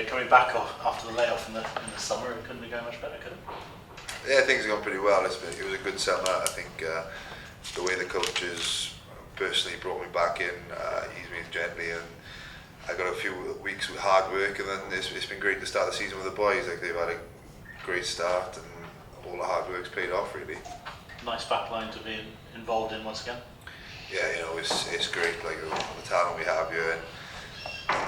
coming back after the layoff in the summer, it couldn't be going much better, could it? Yeah, things have gone pretty well. It was a good summer. I think the way the coaches personally brought me back in, eased me gently, and I got a few weeks with hard work, and then it's been great to start the season with the boys. Like, they've had a great start, and all the hard work's paid off really. Nice backline to be involved in once again. Yeah, it's great. Like, the talent we have here, and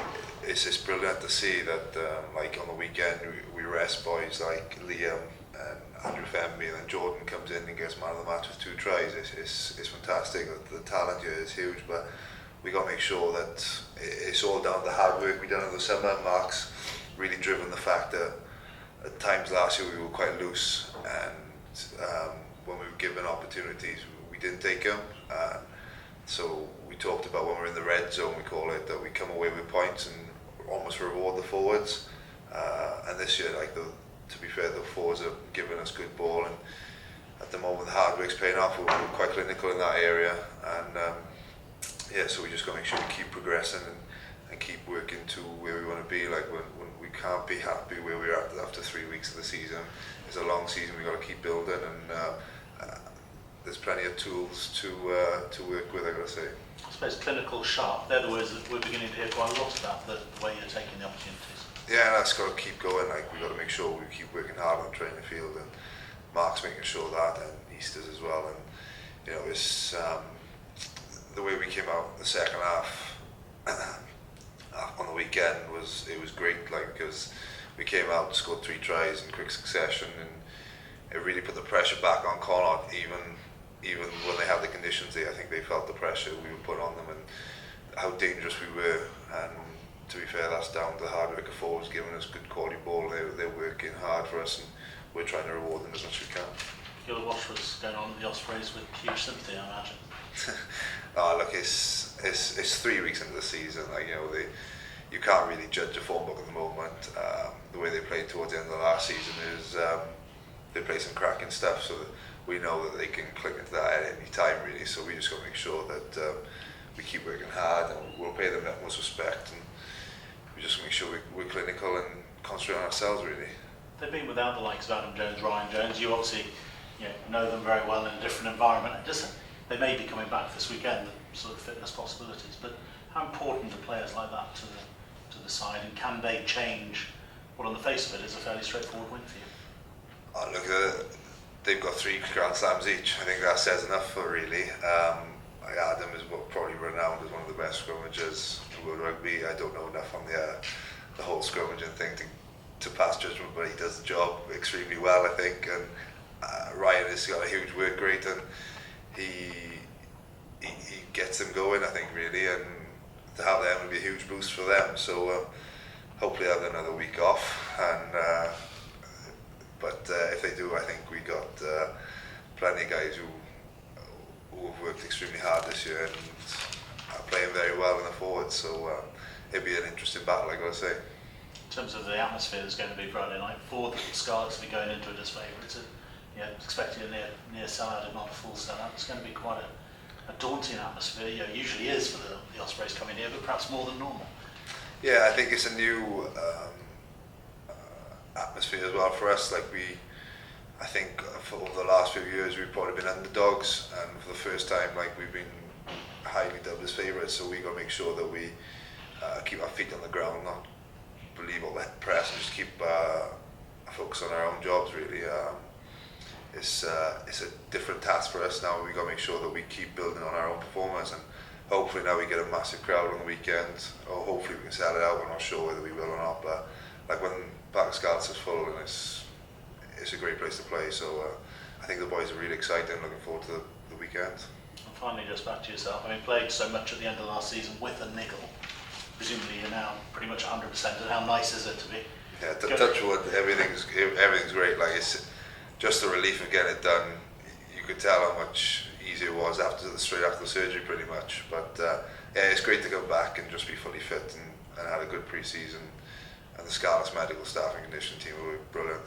it's brilliant to see that. Like, on the weekend, we rest boys like Liam and Andrew Femby, and then Jordan comes in and gets man of the match with 2 tries. It's fantastic. The talent here is huge, but we got to make sure that it's all down to the hard work we done in the summer. Mark's really driven the fact that at times last year we were quite loose, and when we were given opportunities, we didn't take them. So we talked about when we're in the red zone, we call it, that we come away with points and almost reward the forwards. And this year, to be fair, the forwards are giving us good ball, and at the moment the hard work's paying off. We're quite clinical in that area, and so we just got to make sure we keep progressing and keep working to where we want to be. Like, when we can't be happy where we're at after 3 weeks of the season. It's a long season, we've got to keep building, and there's plenty of tools to work with, I've got to say. I suppose clinical, sharp, they're the words that we're beginning to hear quite a lot about, the way you're taking the opportunities. Yeah, that's got to keep going. Like, we've got to make sure we keep working hard on the training field, and Mark's making sure that, and Easter's as well. And it's the way we came out the second half on the weekend was great. Like, because we came out, scored 3 tries in quick succession, and it really put the pressure back on Connacht. Even when they had the conditions there, I think they felt the pressure we would put on them and how dangerous we were. And to be fair, that's down to the hard work of forwards giving us good quality ball. They're working hard for us, and we're trying to reward them as much as we can. You'll watch what's going on in the Ospreys with huge sympathy, I imagine. Look, it's 3 weeks into the season. Like, you can't really judge a form book at the moment. The way they played towards the end of the last season is they play some cracking stuff, so that we know that they can click into that at any time really. So we just got to make sure that we keep working hard, and we'll pay them the utmost respect, and we just make sure we're clinical and concentrate on ourselves really. They've been without the likes of Adam Jones, Ryan Jones. You obviously know them very well in a different environment. They may be coming back this weekend, the sort of fitness possibilities, but how important are players like that to the side, and can they change what on the face of it is a fairly straightforward win for you? Look, they've got 3 Grand Slams each. I think that says enough for really. Adam is probably renowned as one of the best scrummagers in world rugby. I don't know enough on the whole scrummaging thing to pass judgment, but he does the job extremely well, I think. And Ryan has got a huge work rate, and he gets them going, I think, really, and to have them would be a huge boost for them. So hopefully have another week off, and but if they do, I think we got plenty of guys who have worked extremely hard this year and are playing very well in the forwards. So it'll be an interesting battle, I got to say. In terms of the atmosphere that's going to be Friday night, for the Scarlets to be going into it as favourites, expecting a near sellout, if not a full sellout, it's going to be quite a daunting atmosphere. Usually is for the Ospreys coming here, but perhaps more than normal. Yeah, I think it's a new atmosphere as well for us. Like, I think for over the last few years we've probably been underdogs, and for the first time, like, we've been highly dubbed as favourites. So we got to make sure that we keep our feet on the ground, not believe all that press, and just keep focus on our own jobs really. It's a different task for us now. We got to make sure that we keep building on our own performance, and hopefully now we get a massive crowd on the weekend, or hopefully we can sell it out. We're not sure whether we will or not, but like, when Park Scarlets is full, and it's a great place to play. So I think the boys are really excited and looking forward to the weekend. And finally, just back to yourself. I mean, played so much at the end of last season with a niggle. Presumably you're now pretty much 100%, and how nice is it to be? Yeah, touch wood, everything's great. Like, it's just the relief of getting it done. You could tell how much easier it was straight after the surgery, pretty much. But yeah, it's great to go back and just be fully fit, and had a good pre-season. And the Scarlets medical staff and conditioning team were brilliant.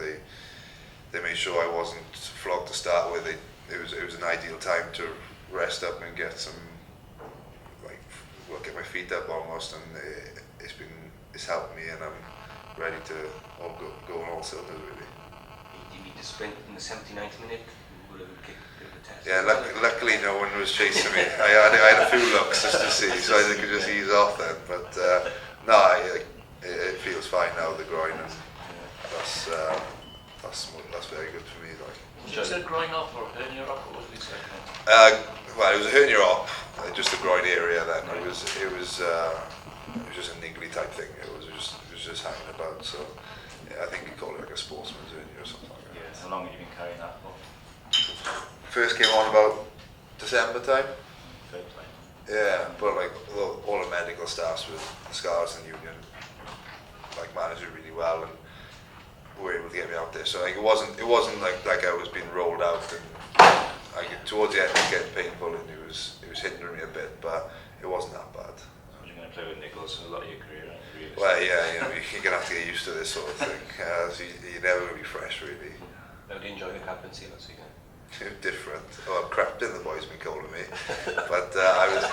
They made sure I wasn't flogged to start with. It was an ideal time to rest up and get get my feet up almost, and it's helped me, and ready to all go on all cylinders really. You need to sprint in the 79th minute. Would have kicked a bit of a test. Yeah, luckily no one was chasing me. I had a few looks just to see, so I could just ease off then. But no, it feels fine now, the groin, and that's very good for me. Like. Was it a groin up or hernia up, or what was it exactly? Well, it was a hernia op, just the groin area. Then it was just a niggly type thing. It was just hanging about. So yeah, I think you call it like a sportsman's hernia or something like that. Yeah, how long have you been carrying that for? First came on about December time. Fair play. Yeah, but like all the medical staffs with the Scarlets and Union like managed it really well and were able to get me out there. So like it wasn't like I was being rolled out, and like towards the end it was getting painful and it was hindering me a bit, but it wasn't that bad. You're going to play with Nichols for a lot of your career, aren't you? Really? Well, yeah, you know, you're gonna have to get used to this sort of thing. So you're never gonna be fresh, really. How do you enjoy the captaincy last weekend? Different. Oh, crap, the boys been calling me. But I was,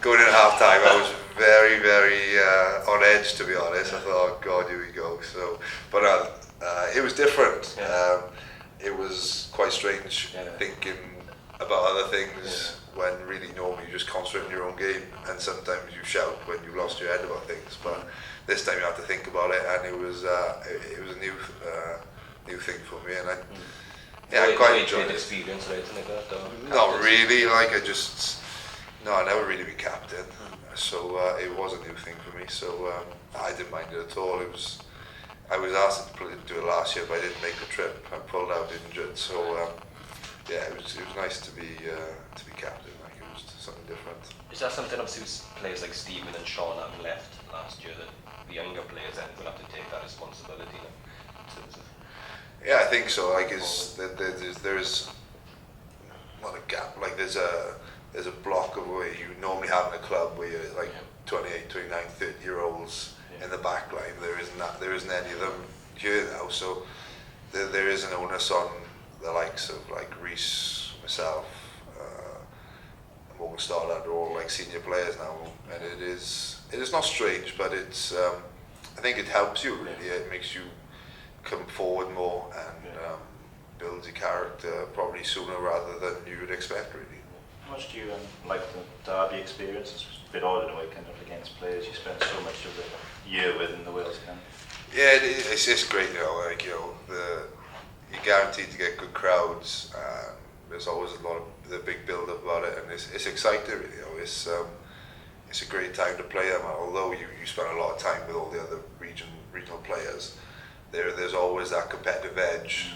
going in at half time, I was very, very on edge, to be honest. I thought, oh God, here we go. So, but it was different. Yeah. It was quite strange thinking about other things when really normally you just concentrate on your own game, and sometimes you shout when you've lost your head about things. But this time you had to think about it, and it was a new thing for me, and I quite enjoyed it. Experience, right? Like that, Not really. Like I never really been captain, so it was a new thing for me. So I didn't mind it at all. I was asked to do it last year, but I didn't make the trip. I pulled out injured, so it was nice to be captain. Like it was something different. Is that something, obviously, with players like Stephen and Sean having left last year, that the younger players then will have to take that responsibility now, in terms of? Yeah, I think so. Like, there's not a gap. Like, there's a block of where you normally have in a club where you're like 28, 29, 30-year-olds in the back line. There isn't any of them here now. So there is an onus on the likes of like Reece, myself, Morgan Starlad are all like senior players now, and it is not strange, but it's I think it helps you really. It makes you come forward more and build your character probably sooner rather than you would expect really. How much do you like the derby experience? It's a bit odd in a way, kind of against players you spend so much of the year with in the Wales camp. Yeah, it's great, you're guaranteed to get good crowds. There's always a lot of the big build up about it, and it's exciting really. It's a great time to play them. Although you spend a lot of time with all the other regional players, there's always that competitive edge,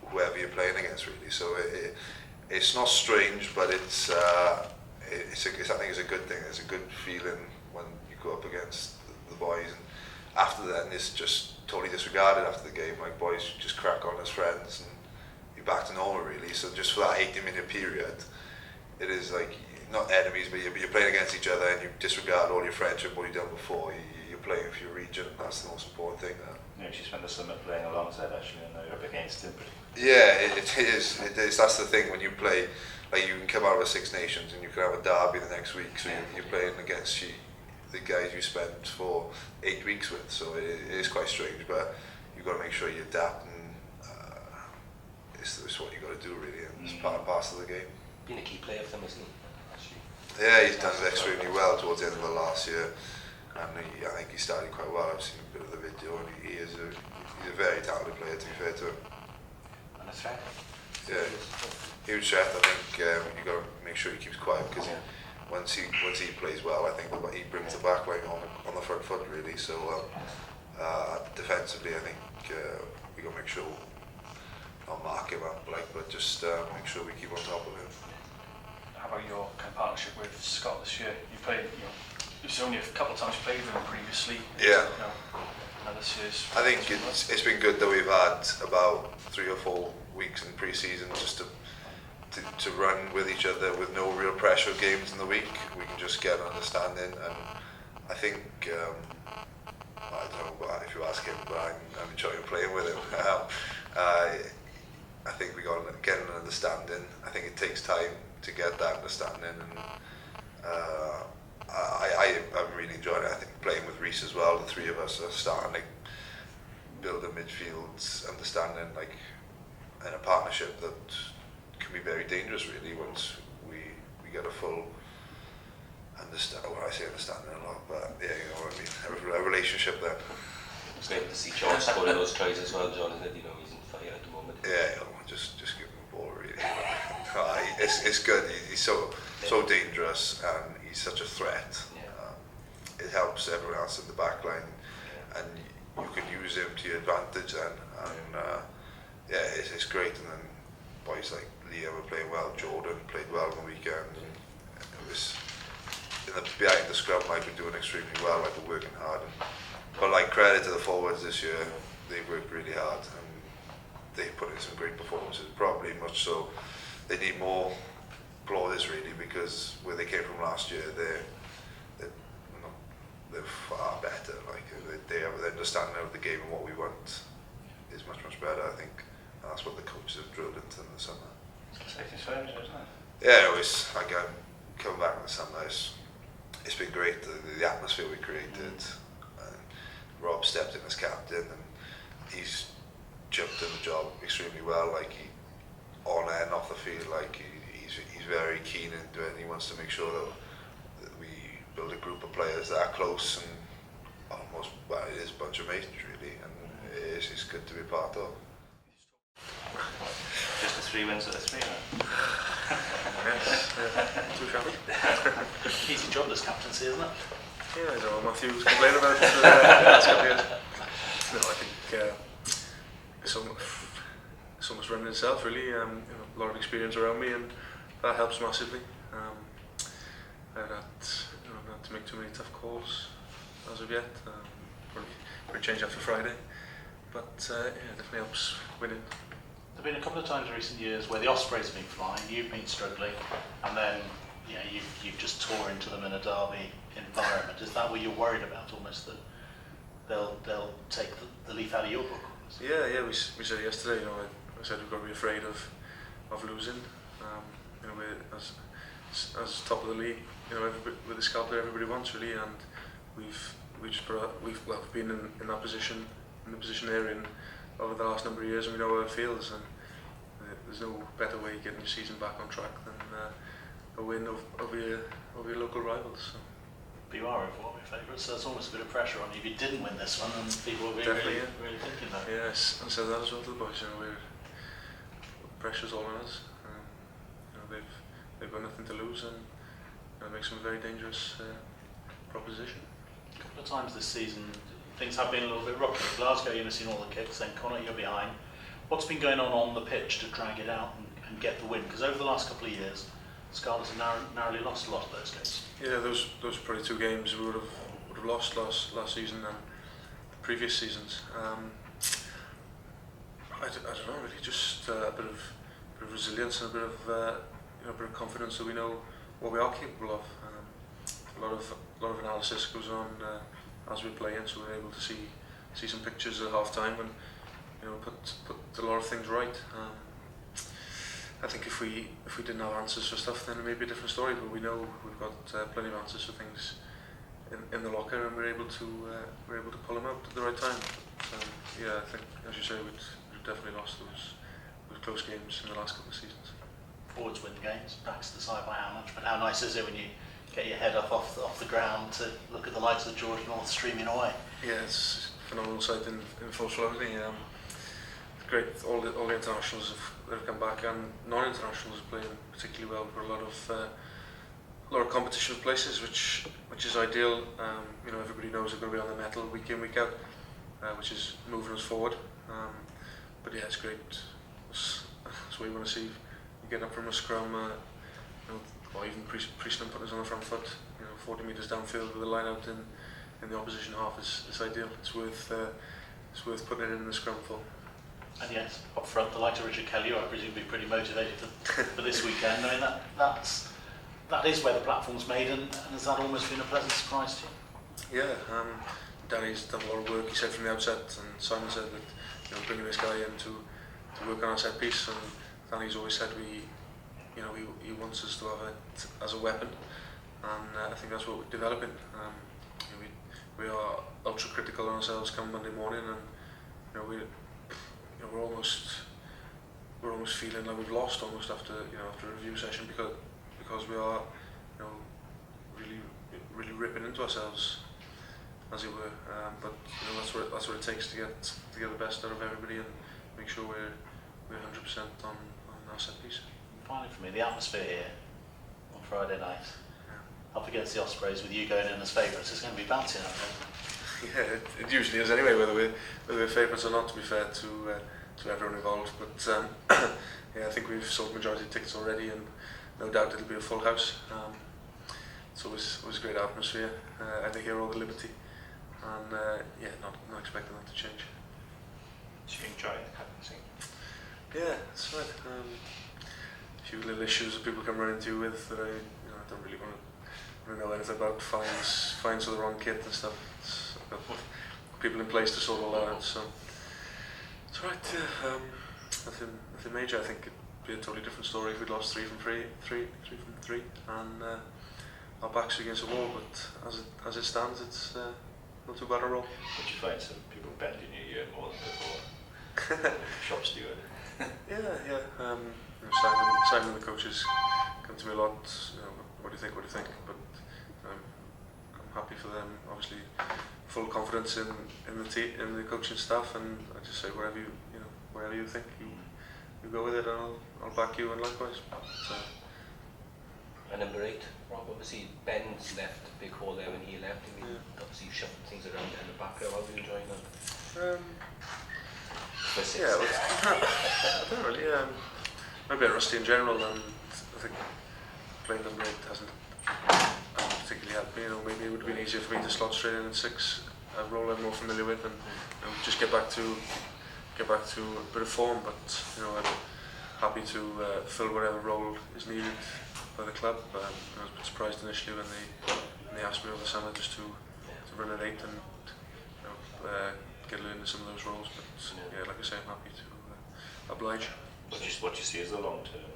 whoever you're playing against really. So it's not strange, but I think it's a good thing. It's a good feeling when you go up against the boys, and after then it's just totally disregarded after the game. Like, boys just crack on as friends and you're back to normal really. So just for that 80-minute period, it is like not enemies, but you're playing against each other, and you disregard all your friendship, what you've done before. You're playing for your region. That's the most important thing. You actually spent the summer playing alongside actually, and now you're up against him. Yeah, it is. That's the thing when you play. Like, you can come out of the Six Nations and you can have a derby the next week, so you're playing against the guys you spent for 8 weeks with. So it is quite strange, but you've got to make sure you adapt, and it's what you got to do really, and it's part and parcel of the game. Been a key player for them, isn't he? Actually. Yeah, he's done extremely well towards the end of the last year, and I think he started quite well. I've seen a bit of the video, and he's a very talented player, to be fair to him. And a threat. Yeah, huge threat. I think you got to make sure he keeps quiet, because once he plays well, I think he brings the back line on the front foot really. So defensively, I think we got to make sure not mark him up, but just make sure we keep on top of him. How about your partnership with Scott this year? You played, it's only a couple of times you played with him previously. Yeah. And this year's. I think it's been good that we've had about 3 or 4 weeks in pre-season just to run with each other with no real pressure of games in the week. We can just get an understanding, and I think I don't know if you ask him, but I'm enjoying playing with him. I think we got to get an understanding. I think it takes time to get that understanding, and I'm really enjoying it. I think playing with Reece as well, the three of us are starting to build a midfield understanding, like, and a partnership that can be very dangerous really once we get a full understanding a lot, but yeah, you know what I mean, a relationship there. It's great to see John scoring those tries as well, John, isn't it? You know, he's in fire at the moment. Yeah, you know, just give him the ball really. It's good. He's so dangerous and he's such a threat. Yeah. It helps everyone else in the back line, and you can use him to your advantage then. And yeah, it's great. And then boys like Liam were playing well. Jordan played well on the weekend. And it was behind the scrum. I've been doing extremely well. I've been working hard. But like, credit to the forwards this year. They worked really hard and they put in some great performances. Probably much so. They need more plaudits really, because where they came from last year, they're far better. Like, they have an understanding of the game and what we want is much better, I think. And that's what the coaches have drilled into in the summer. It's satisfying, isn't it? Yeah, like coming back in the summer, it's been great. The atmosphere we created. And Rob stepped in as captain, and he's jumped in the job extremely well. Like, on and off the field, like he's very keen into it. And he wants to make sure that we build a group of players that are close and almost, well, it is a bunch of mates really, and it's good to be part of. Just the 3 wins out of 3, right? Yes, too shabby. Easy job this captaincy, isn't it? Yeah, I know Matthew was complaining about it the last couple of years. No, I think it's almost running itself really. You know, a lot of experience around me, and that helps massively. Not to make too many tough calls as of yet. Probably change after Friday, but yeah, it definitely helps winning. There have been a couple of times in recent years where the Ospreys have been flying, you've been struggling, and then you've just tore into them in a derby environment. Is that what you're worried about, almost, that they'll take the leaf out of your book? Yeah, we said yesterday. You know, I said we've got to be afraid of losing. You know, as top of the league, you know, with the scout that everybody wants really, and we've been in that position, in the position they're in over the last number of years, and we know how it feels. And there's no better way of getting your season back on track than a win over your local rivals. So. But you are overwhelming favourites, so there's almost a bit of pressure on you if you didn't win this one, and people will be really thinking that. Yes, I said that as well to the boys. You know, pressure's all on us. You know, they've got nothing to lose, and it makes them a very dangerous proposition. A couple of times this season, things have been a little bit rocky. Glasgow, you've seen all the kicks, then Connacht, you're behind. What's been going on the pitch to drag it out and get the win? Because over the last couple of years, Scarlets have narrowly lost a lot of those games. Yeah, those are probably 2 games we would have lost last season and the previous seasons. I don't know, really, just a bit of resilience and a bit of confidence that we know what we are capable of. A lot of analysis goes on as we play, and so we're able to see some pictures at half time and, you know, put a lot of things right. I think if we didn't have answers for stuff, then it may be a different story. But we know we've got plenty of answers for things in the locker, and we're able to pull them out at the right time. But, yeah, I think, as you say, we've definitely lost those close games in the last couple of seasons. Forwards win games, backs decide by how much. But how nice is it when you get your head up off the ground to look at the lights of George North streaming away? Yeah, it's a phenomenal sight in full flow. Great, all the internationals that have come back, and non-internationals are playing particularly well. For a lot of competition for places, which is ideal. You know, everybody knows they're going to be on the metal week in, week out, which is moving us forward. But yeah, it's great. That's what you want to see. You get up from a scrum, you know, or even Priestland putting us on the front foot. You know, 40 metres downfield with a line out in the opposition half is ideal. It's worth putting it in the scrum for. And yet, up front, the likes of Richard Kelly, I presume, will be pretty motivated for this weekend. I mean, that is where the platform's made, and has that almost been a pleasant surprise to you? Yeah, Danny's done a lot of work. He said from the outset, and Simon said that, you know, bringing this guy in to work on our set piece, and Danny's always said he wants us to have it as a weapon, and I think that's what we're developing. You know, we are ultra critical on ourselves come Monday morning, and we're almost feeling like we've lost almost after a review session because we are really ripping into ourselves, as it were. But that's what it takes to get the best out of everybody and make sure we're 100% on our set piece. Finally, for me, the atmosphere here on Friday night, up against the Ospreys with you going in as favourites, it's going to be bouncing up there. Yeah, it usually is anyway, whether we're favourites or not, to be fair to everyone involved. But yeah, I think we've sold majority of tickets already, and no doubt it'll be a full house. It's always a great atmosphere. I think here all the liberty, and not expecting that to change. Do you enjoy the captaincy? Yeah, that's right. A few little issues that people come running to with that I don't really want to know anything about. Fines for the wrong kit and stuff. I've got people in place to sort all that out. So it's all right. Nothing major. I think it'd be a totally different story if we'd lost 3 from 3, and our backs are against the wall. But as it stands, it's not too bad a roll. Did you find some people bending your ear more than before? Shop steward. Yeah. Simon and the coaches come to me a lot. What do you think? But I'm happy for them. Obviously, full confidence in the coaching staff, and I just say wherever you think you go with it, and I'll back you, and likewise. So. And number 8, Rob, obviously Ben's left a big hole there when he left. I mean, obviously you shuffled things around in the back row. How are you enjoying that? Yeah, I don't really. I'm a bit rusty in general, and I think playing number 8 hasn't particularly helped me. Maybe it would have been easier for me to slot straight in at 6, a role I'm more familiar with, and just get back to a bit of form. But I'm happy to fill whatever role is needed by the club. I was a bit surprised initially when they asked me over the summer just to run at 8 and get into some of those roles. But yeah, like I say, I'm happy to oblige. What do you see as the long term?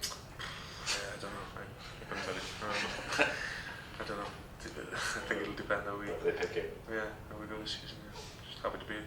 Yeah, I don't know. I couldn't tell you. I don't know. I think it'll depend how we If they pick it. how we go this season. Yeah. Just happy to be